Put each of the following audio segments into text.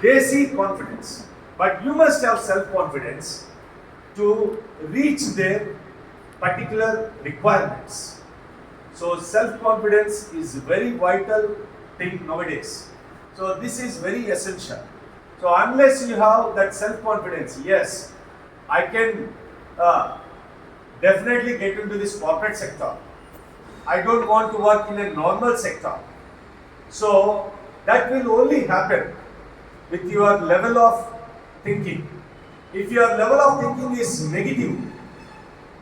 They see confidence. But you must have self-confidence to reach their particular requirements. So self-confidence is a very vital thing nowadays. So this is very essential. So unless you have that self-confidence, yes, I can definitely get into this corporate sector. I don't want to work in a normal sector. So that will only happen with your level of thinking. If your level of thinking is negative,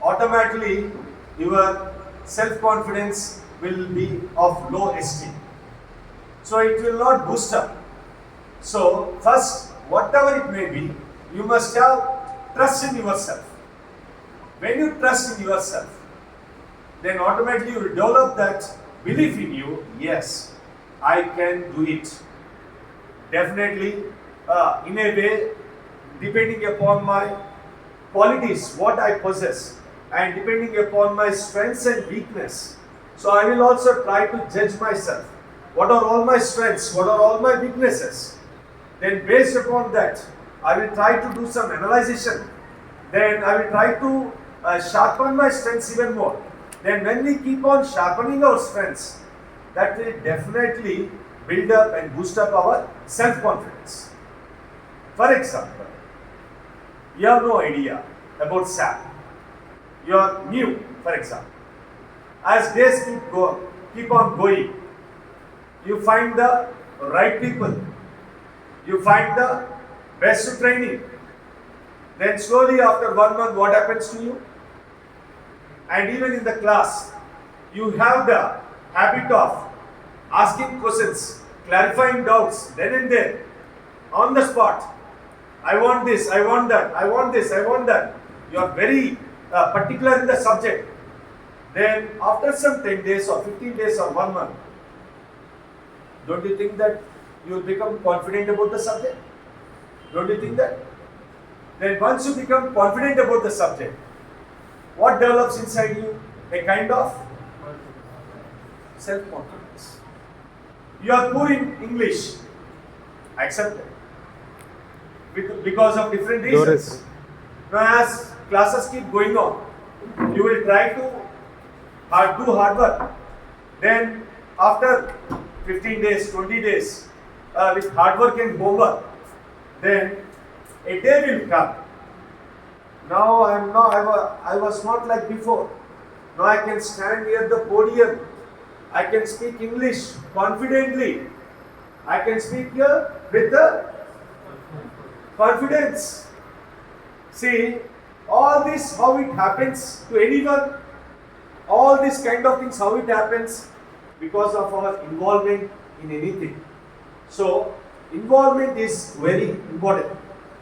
automatically your self-confidence will be of low esteem. So it will not boost up. So first, whatever it may be, you must have trust in yourself. When you trust in yourself, then automatically you will develop that belief in you, yes, I can do it. Definitely, in a way, depending upon my qualities, what I possess, and depending upon my strengths and weakness. So I will also try to judge myself. What are all my strengths? What are all my weaknesses? Then based upon that, I will try to do some analysis. Then I will try to sharpen my strengths even more. Then when we keep on sharpening our strengths, that will definitely build up and boost up our self-confidence. For example, you have no idea about SAP. You are new, for example. As days keep on going, you find the right people. You find the best training. Then slowly after 1 month, what happens to you? And even in the class, you have the habit of asking questions, clarifying doubts, then and there, on the spot. I want this, I want that, I want this, I want that. You are very particular in the subject. Then after some 10 days or 15 days or 1 month, don't you think that you will become confident about the subject? Don't you think that? Then once you become confident about the subject, what develops inside you? A kind of self-confidence. You are poor in English. Accept it. Because of different reasons. Now as classes keep going on, you will try to do hard work. Then after 15 days, 20 days, with hard work and homework, then a day will come. Now I was not like before. Now I can stand near the podium. I can speak English confidently. I can speak here with the confidence. See, all this, how it happens to anyone, all these kind of things, how it happens because of our involvement in anything. So, involvement is very important.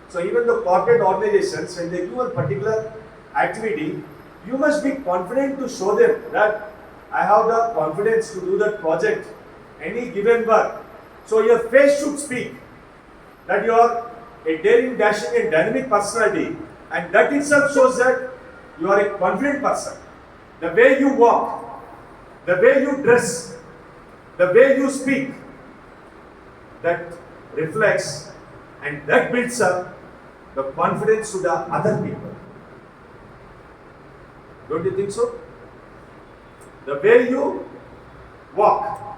So, even the corporate organizations, when they do a particular activity, you must be confident to show them that I have the confidence to do that project, any given work. So, your face should speak that you are a daring, dashing and dynamic personality, and that itself shows that you are a confident person. The way you walk, the way you dress, the way you speak, that reflects and that builds up the confidence to the other people. Don't you think so? The way you walk,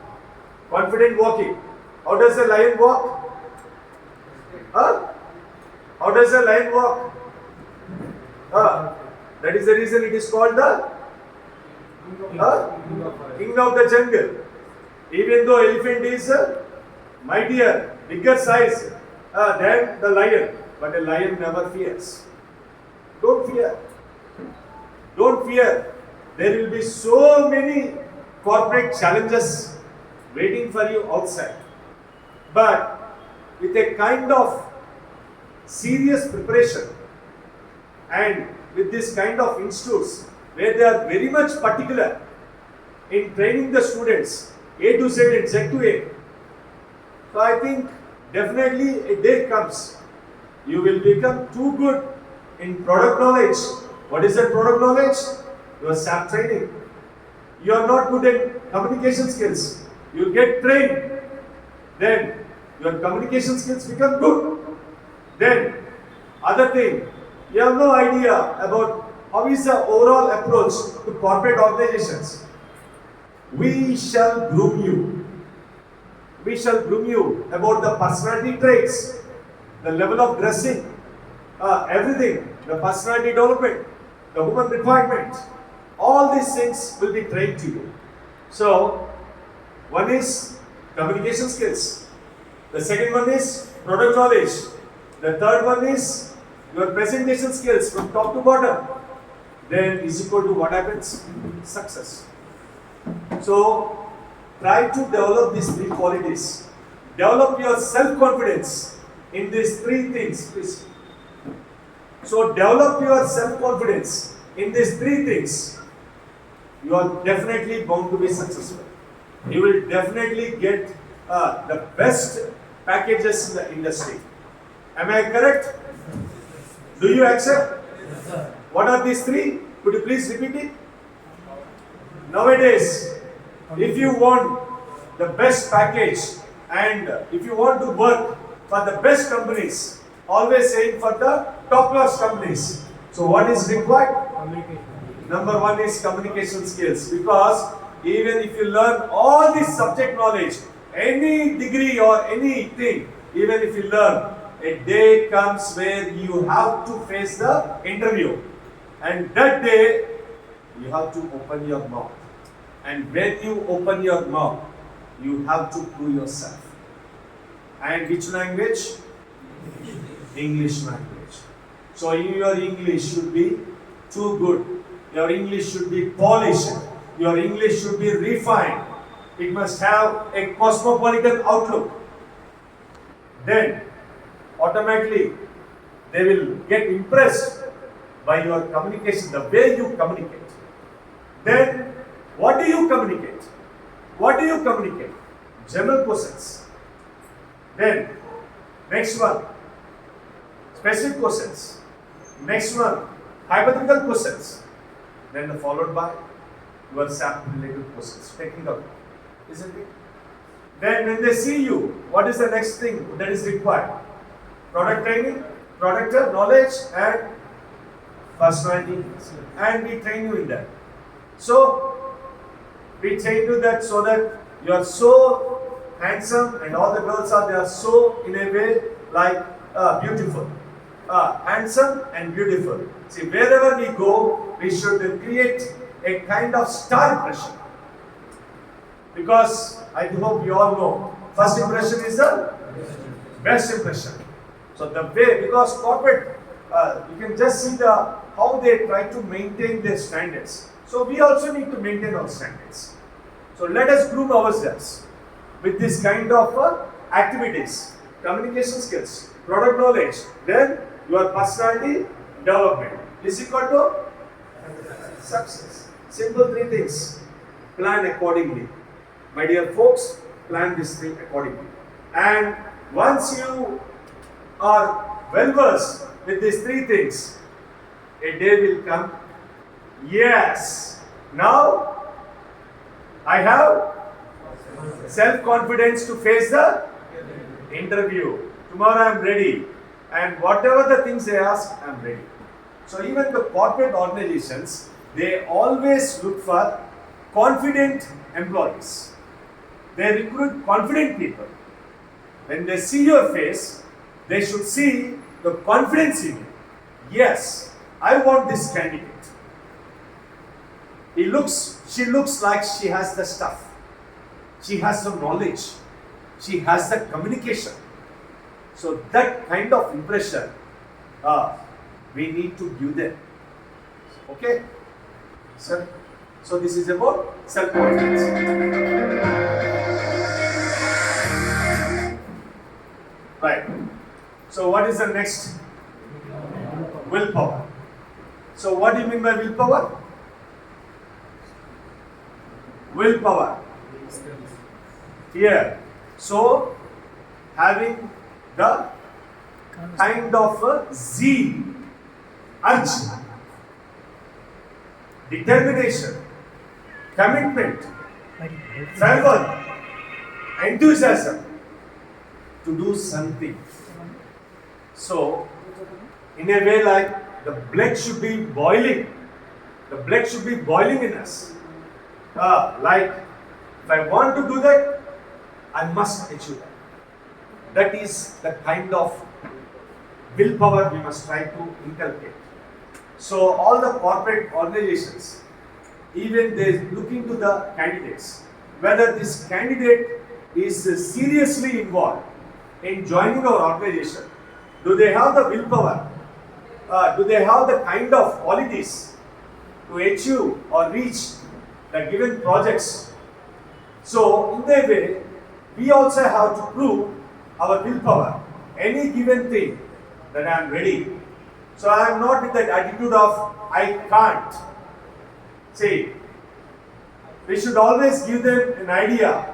confident walking. How does a lion walk? Huh? How does a lion walk? That is the reason it is called the king of the jungle. Even though elephant is mightier, bigger size than the lion, but a lion never fears. Don't fear. Don't fear. There will be so many corporate challenges waiting for you outside. But with a kind of serious preparation and with this kind of institutes where they are very much particular in training the students A to Z and Z to A. So I think definitely a day comes, you will become too good in product knowledge. What is that product knowledge? Your SAP training. You are not good at communication skills. You get trained. Then your communication skills become good. Then, other thing, you have no idea about how is the overall approach to corporate organizations. We shall groom you. We shall groom you about the personality traits, the level of dressing, everything, the personality development, the human requirement. All these things will be trained to you. So, one is communication skills. The second one is product knowledge. The third one is your presentation skills from top to bottom. Then is equal to what happens? Success. So, try to develop these three qualities. Develop your self-confidence in these three things, please. So, develop your self-confidence in these three things. You are definitely bound to be successful. You will definitely get the best packages in the industry. Am I correct? Do you accept? Yes, sir. What are these three? Could you please repeat it? Nowadays, if you want the best package and if you want to work for the best companies, always saying for the top class companies. So what is required? Communication. Number one is communication skills, because even if you learn all this subject knowledge, any degree or anything, even if you learn, a day comes where you have to face the interview, and that day you have to open your mouth, and when you open your mouth, you have to prove yourself. And which language? English language. So your English should be too good. Your English should be polished. Your English should be refined. It must have a cosmopolitan outlook. Then, automatically, they will get impressed by your communication, the way you communicate. Then, what do you communicate? What do you communicate? General questions. Then, next one, specific questions. Next one, hypothetical questions. Then followed by your SAP related questions, technical, isn't it? Then when they see you, what is the next thing that is required? Product training, product knowledge and personality, and we train you in that. So we train you that so that you are so handsome and all the girls are, they are so in a way like beautiful. Handsome and beautiful. See, wherever we go, we should create a kind of star impression. Because I hope you all know, first impression is the best impression. So the way, because corporate, you can just see how they try to maintain their standards. So we also need to maintain our standards. So let us groom ourselves with this kind of activities, communication skills, product knowledge, then your personality development is equal to success. Simple three things. Plan accordingly. My dear folks, plan this thing accordingly. And once you are well versed with these three things, a day will come. Yes, now I have self-confidence to face the interview. Tomorrow I am ready. And whatever the things they ask, I am ready. So even the corporate organizations, they always look for confident employees. They recruit confident people. When they see your face, they should see the confidence in you. Yes, I want this candidate. She looks like she has the stuff. She has the knowledge. She has the communication. So that kind of impression we need to give them. Okay? Sir? So this is about self-confidence. Right. So what is the next? Willpower. So what do you mean by willpower? Willpower. Here. So having the kind of a zeal, urge, determination, commitment, fervor, enthusiasm to do something. So, in a way, like the blood should be boiling. The blood should be boiling in us. Like, if I want to do that, I must achieve that. That is the kind of willpower we must try to inculcate. So, all the corporate organizations, even they look into the candidates, whether this candidate is seriously involved in joining our organization. Do they have the willpower? Do they have the kind of qualities to achieve or reach the given projects? So, in that way, we also have to prove our willpower. Any given thing that I am ready. So, I am not with that attitude of I can't. See, we should always give them an idea.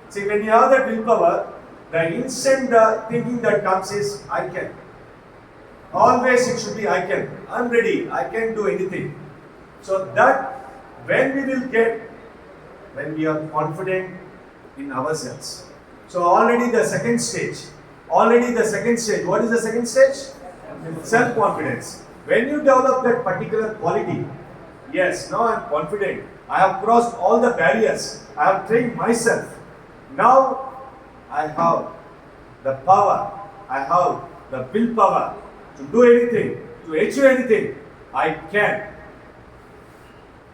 See, when you have that willpower, the instant thinking that comes is I can. Always it should be I can. I'm ready. I can do anything. So that when we will get, when we are confident in ourselves. So already the second stage. What is the second stage? Self-confidence. When you develop that particular quality, yes, now I'm confident. I have crossed all the barriers. I have trained myself. Now I have the power. I have the willpower to do anything, to achieve anything. I can.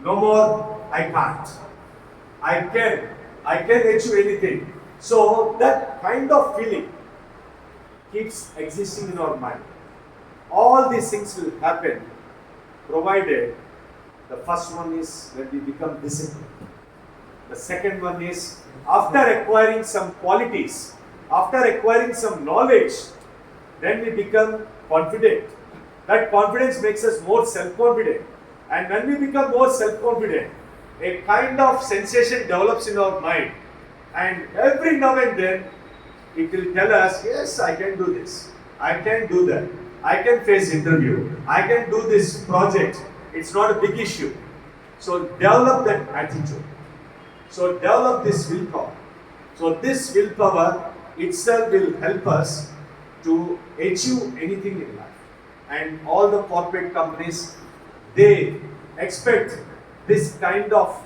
No more I can't. I can achieve anything. So that kind of feeling keeps existing in our mind. All these things will happen provided the first one is when we become disciplined. The second one is after acquiring some qualities, after acquiring some knowledge, then we become confident. That confidence makes us more self-confident. And when we become more self-confident, a kind of sensation develops in our mind. And every now and then, it will tell us, yes, I can do this. I can do that. I can face interview. I can do this project. It's not a big issue. So develop that attitude. So develop this willpower. So this willpower itself will help us to achieve anything in life. And all the corporate companies, they expect this kind of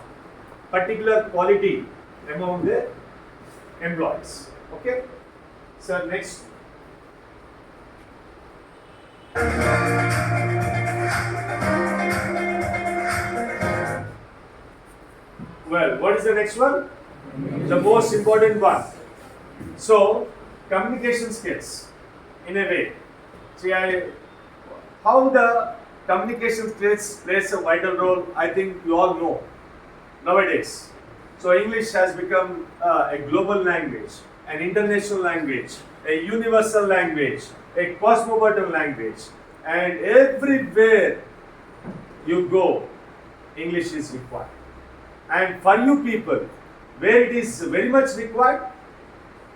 particular quality among their employees. Okay? So next. Well, what is the next one? The most important one. So, communication skills, in a way. See, how the communication skills plays a vital role, I think you all know nowadays. So, English has become a global language, an international language, a universal language, a cosmopolitan language, and everywhere you go, English is required. And for you people, where it is very much required,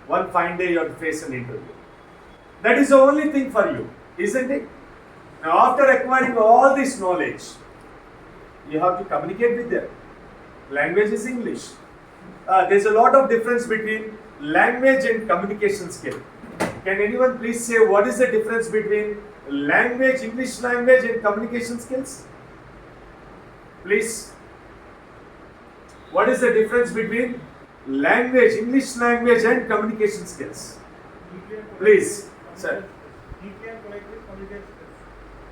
one fine day you have to face an interview. That is the only thing for you, isn't it? Now, after acquiring all this knowledge, you have to communicate with them. Language is English. There's a lot of difference between language and communication skill. Can anyone please say what is the difference between language, English language and communication skills? Please. What is the difference between language, English language and communication skills? Please, sir.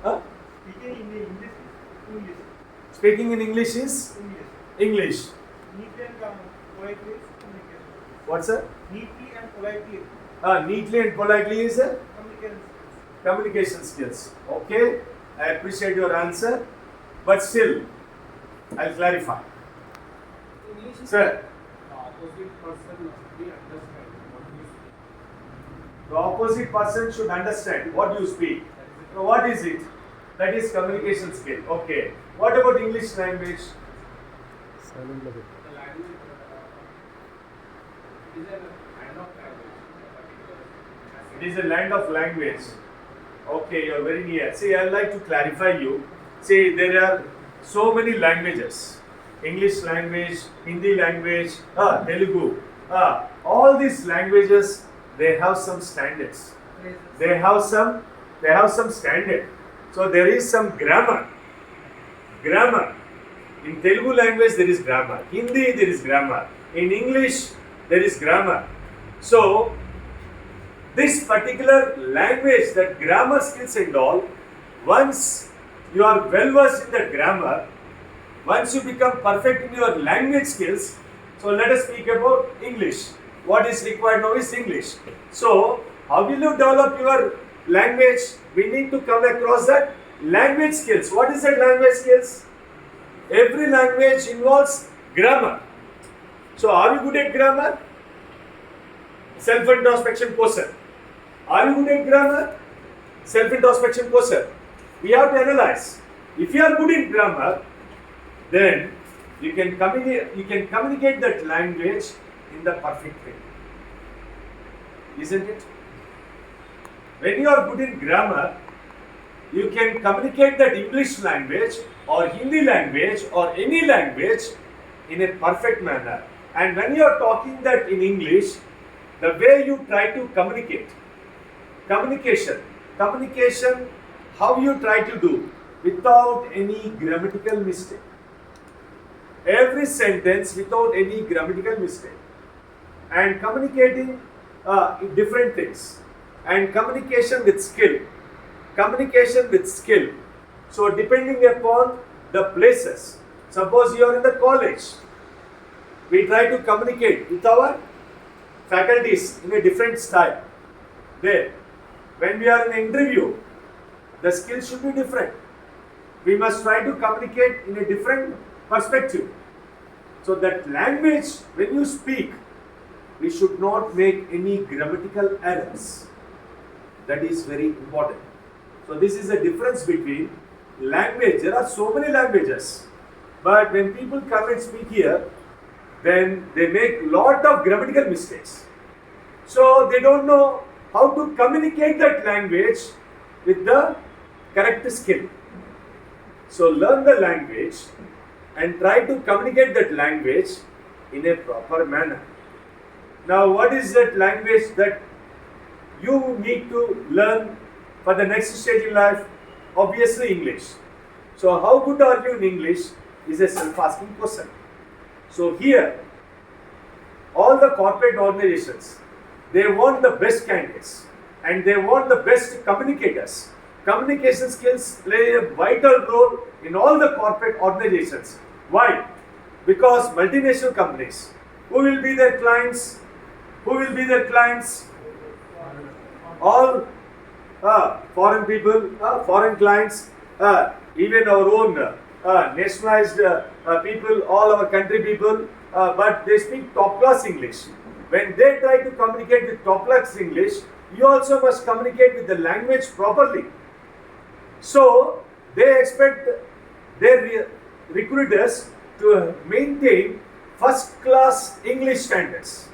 Huh? Speaking in English is? English. What, sir? Neatly and politely. Neatly and politely is communication skills. Okay, I appreciate your answer, but still, I'll clarify. Sir, the opposite person should understand what you speak. So what is it? That is communication skill. Okay. What about English language? It is a land of language. Okay, you are very near. See, I would like to clarify you. See, there are so many languages. English language, Hindi language, Telugu. All these languages they have some standards. They have some standard. So there is some grammar. Grammar. In Telugu language there is grammar. Hindi there is grammar. In English there is grammar. So this particular language, that grammar skills and all, once you are well versed in that grammar, once you become perfect in your language skills, so let us speak about English. What is required now is English. So how will you develop your language? We need to come across that language skills. What is that language skills? Every language involves grammar. So are you good at grammar? Self-introspection question. Are you good at grammar? Self-introspection question. We have to analyze. If you are good in grammar, then you can communicate that language in the perfect way. Isn't it? When you are good in grammar, you can communicate that English language or Hindi language or any language in a perfect manner. And when you are talking that in English, the way you try to communicate, communication, how you try to do without any grammatical mistake. Every sentence without any grammatical mistake. And communicating different things. And communication with skill. So depending upon the places, suppose you are in the college, we try to communicate with our faculties in a different style. There, when we are in an interview, the skills should be different. We must try to communicate in a different perspective. So that language, when you speak, we should not make any grammatical errors. That is very important. So this is the difference between language. There are so many languages, but when people come and speak here, then they make lot of grammatical mistakes. So they don't know how to communicate that language with the correct skill. So learn the language and try to communicate that language in a proper manner. Now what is that language that you need to learn for the next stage in life? Obviously English. So how good are you in English is a self-asking question. So here, all the corporate organizations, they want the best candidates and they want the best communicators. Communication skills play a vital role in all the corporate organizations. Why? Because multinational companies, who will be their clients? All foreign people, foreign clients, even our own nationalized people, all our country people, but they speak top class English. When they try to communicate with top class English, you also must communicate with the language properly. So they expect their recruiters to maintain first class English standards.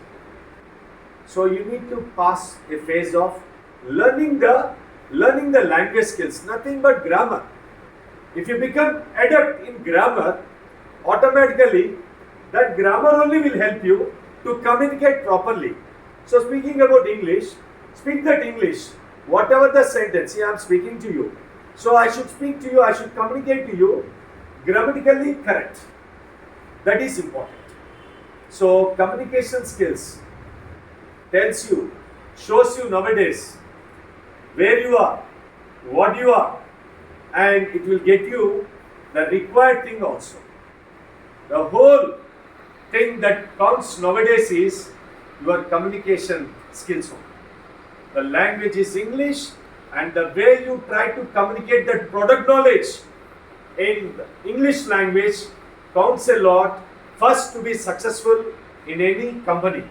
So you need to pass a phase of learning the language skills, nothing but grammar. If you become adept in grammar, automatically that grammar only will help you to communicate properly. So speaking about English, speak that English, whatever the sentence, I am speaking to you. So I should speak to you, I should communicate to you grammatically correct. That is important. So communication skills tells you, shows you nowadays where you are, what you are, and it will get you the required thing also. The whole thing that counts nowadays is your communication skills. The language is English, and the way you try to communicate that product knowledge in the English language counts a lot. First, to be successful in any company.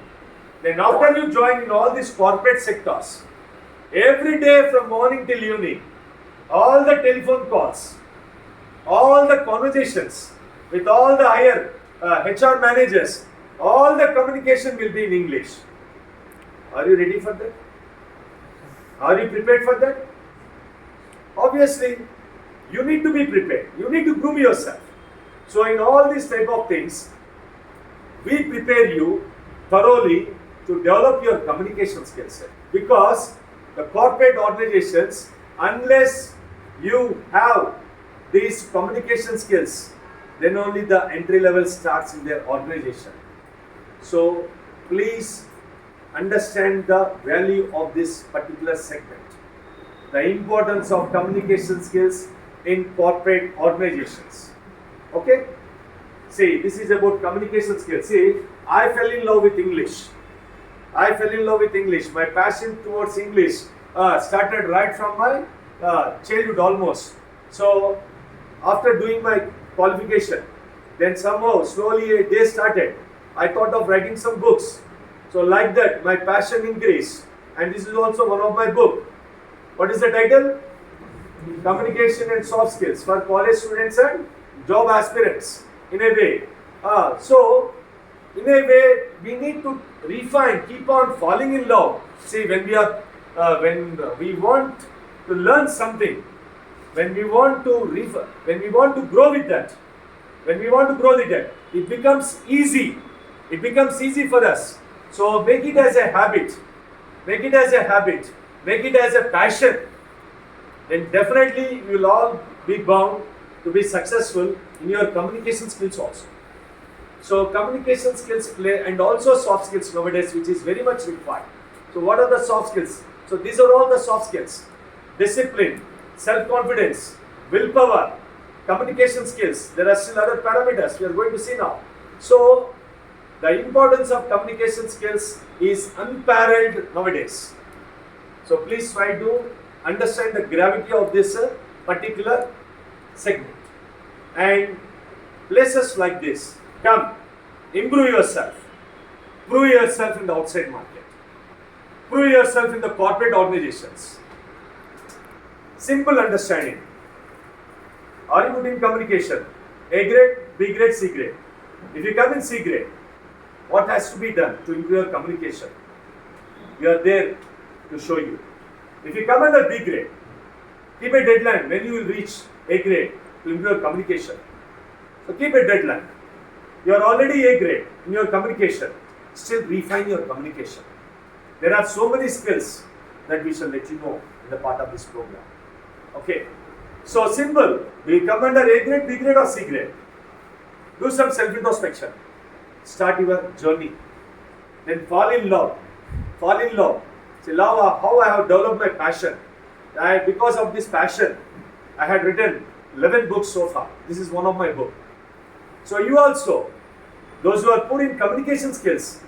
Then after you join in all these corporate sectors, every day from morning till evening, all the telephone calls, all the conversations with all the higher HR managers, all the communication will be in English. Are you ready for that? Are you prepared for that? Obviously, you need to be prepared. You need to groom yourself. So in all these type of things, we prepare you thoroughly to develop your communication skills. Because the corporate organizations, unless you have these communication skills, then only the entry level starts in their organization. So please understand the value of this particular segment. The importance of communication skills in corporate organizations. Okay? See, this is about communication skills. See, I fell in love with English. My passion towards English started right from my childhood almost. So, after doing my qualification, then somehow slowly a day started. I thought of writing some books. So, like that, my passion increased. And this is also one of my book. What is the title? Communication and soft skills for college students and job aspirants. In a way, we need to refine, keep on falling in love. See, when we want to learn something, when we want to grow with that, it becomes easy. It becomes easy for us. So make it as a habit. Make it as a passion. Then definitely you will all be bound to be successful in your communication skills also. So communication skills play, and also soft skills nowadays, which is very much required. So what are the soft skills? So these are all the soft skills: discipline, self-confidence, willpower, communication skills. There are still other parameters we are going to see now. So the importance of communication skills is unparalleled nowadays. So please try to understand the gravity of this particular segment. And places like this, come, improve yourself. Prove yourself in the outside market. Prove yourself in the corporate organizations. Simple understanding. Are you good in communication? A grade, B grade, C grade. If you come in C grade, what has to be done to improve your communication? We are there to show you. If you come under B grade, keep a deadline when you will reach A grade to improve your communication. So keep a deadline. You are already A grade in your communication. Still refine your communication. There are so many skills that we shall let you know in the part of this program. Okay. So simple. We come under A grade, B grade or C grade. Do some self-introspection. Start your journey. Then fall in love. Say, love how I have developed my passion. Because of this passion, I had written 11 books so far. This is one of my books. So you also, those who are put in communication skills,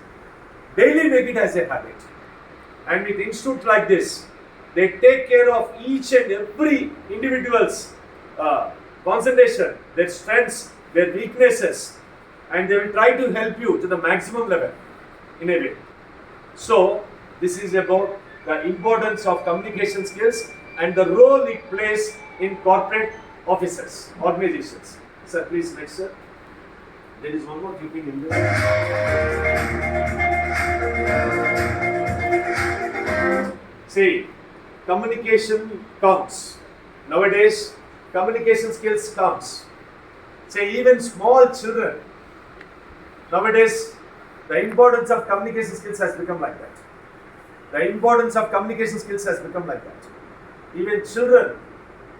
daily make it as a habit. And with institutes like this, they take care of each and every individual's concentration, their strengths, their weaknesses, and they will try to help you to the maximum level in a way. So this is about the importance of communication skills and the role it plays in corporate offices, organizations. Sir, please next, sir. There is one more clipping in this. See, communication counts. Nowadays, communication skills counts. Say, even small children, nowadays, the importance of communication skills has become like that. Even children,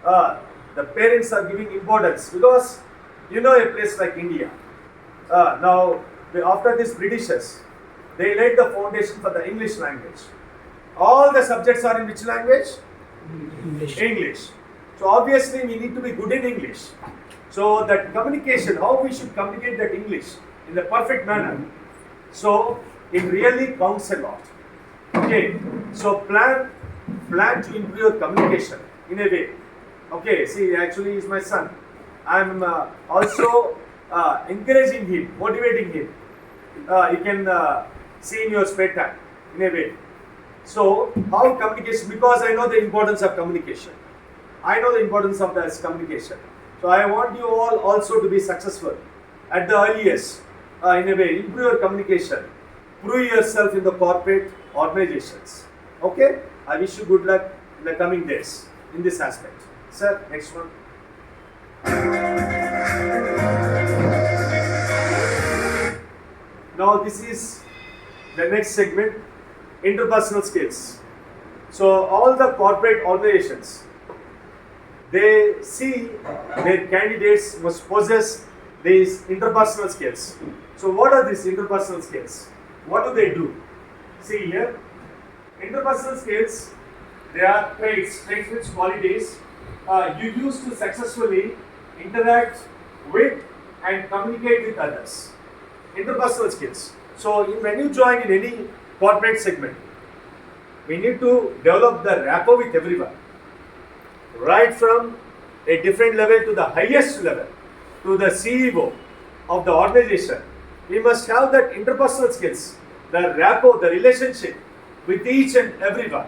the parents are giving importance because you know a place like India. Now, after these Britishers, they laid the foundation for the English language. All the subjects are in which language? English. So obviously we need to be good in English. So that communication, how we should communicate that English in the perfect manner. So it really counts a lot. Okay. So plan to improve your communication in a way. Okay. See, actually, he's my son. I'm also encouraging him, motivating him. You can see in your spare time in a way. So how communication? Because I know the importance of communication. So I want you all also to be successful at the earliest. In a way, improve your communication. Prove yourself in the corporate organizations. Okay? I wish you good luck in the coming days in this aspect. Sir, next one. Now this is The next segment, interpersonal skills. So all the corporate organizations, they see their candidates must possess these interpersonal skills. So what are these interpersonal skills? What do they do? See here, interpersonal skills, they are traits which qualities you use to successfully interact with and communicate with others. Interpersonal skills. So when you join in any corporate segment, we need to develop the rapport with everyone, right from a different level to the highest level, to the CEO of the organization. We must have that interpersonal skills, the rapport, the relationship with each and everyone.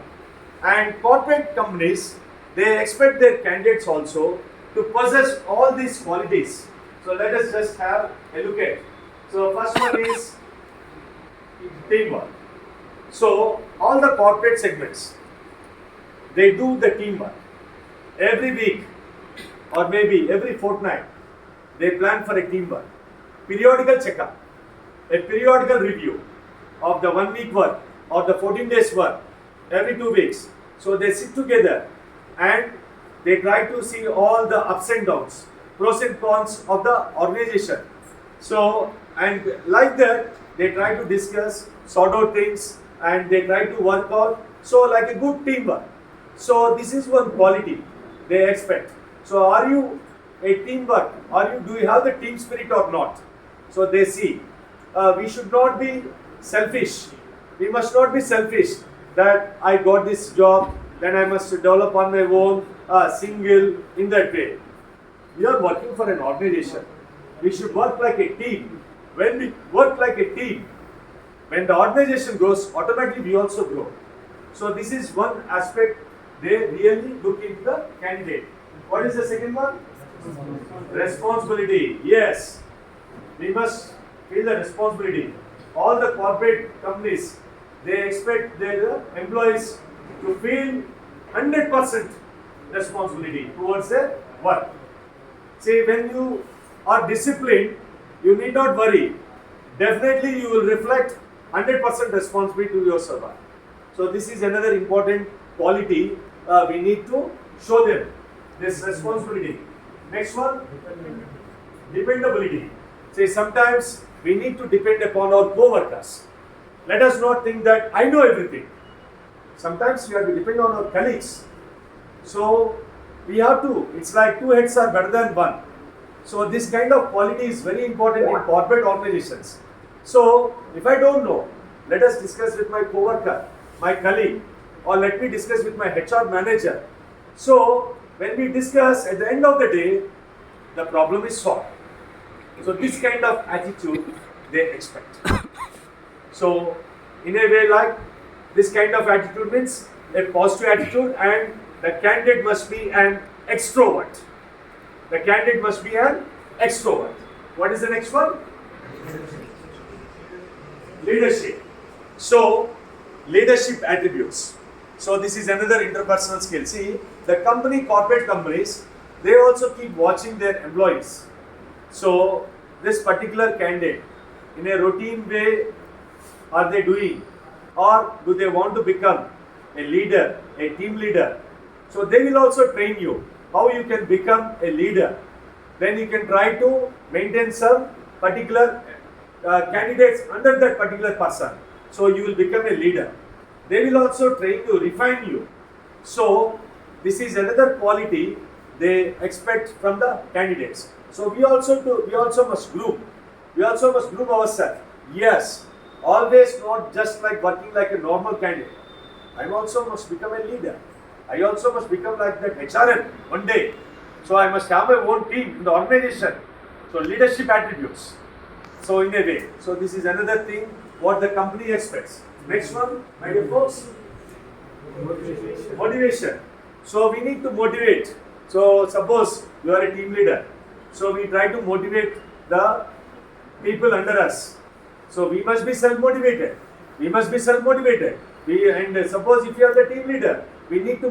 And corporate companies, they expect their candidates also to possess all these qualities. So let us just have a look at. So first one is teamwork. So all the corporate segments, they do the teamwork. Every week or maybe every fortnight, they plan for a teamwork. Periodical checkup, a periodical review of the 1 week work or the 14 days work every 2 weeks. So they sit together and they try to see all the ups and downs, pros and cons of the organization. So, and like that, they try to discuss, sort out things, and they try to work out. So, like a good teamwork. So, this is one quality they expect. So, are you a teamwork? Do you have the team spirit or not? So, they see. We should not be selfish. We must not be selfish that I got this job, then I must develop on my own, single, in that way. We are working for an organization. We should work like a team. When we work like a team, when the organization grows, automatically we also grow. So this is one aspect they really look into the candidate. What is the second one? Responsibility. Yes, we must feel the responsibility. All the corporate companies, they expect their employees to feel 100% responsibility towards their work. See, when you are disciplined, you need not worry. Definitely you will reflect 100% responsibility to your servant. So this is another important quality we need to show them, this responsibility. Next one, dependability. See, sometimes we need to depend upon our co-workers. Let us not think that I know everything. Sometimes we have to depend on our colleagues. So we have to, it's like two heads are better than one. So this kind of quality is very important in corporate organizations. So if I don't know, let us discuss with my co-worker, my colleague, or let me discuss with my HR manager. So when we discuss, at the end of the day, the problem is solved. So this kind of attitude they expect. So in a way, like this kind of attitude means a positive attitude, and the candidate must be an extrovert. The candidate must be an extrovert. What is the next one? Leadership. So leadership attributes. So this is another interpersonal skill. See, the corporate companies, they also keep watching their employees. So this particular candidate, in a routine way, are they doing, or do they want to become a leader, a team leader? So they will also train you how you can become a leader. Then you can try to maintain some particular candidates under that particular person. So you will become a leader. They will also train to refine you. So this is another quality they expect from the candidates. So we also must group. We also must group ourselves. Yes, always not just like working like a normal candidate. I also must become a leader. I also must become like that HRN one day. So I must have my own team in the organization. So leadership attributes. So in a way. So this is another thing what the company expects. Next one, my dear folks. Motivation. So we need to motivate. So suppose you are a team leader. So we try to motivate the people under us. So we must be self-motivated. And suppose if you are the team leader, we need to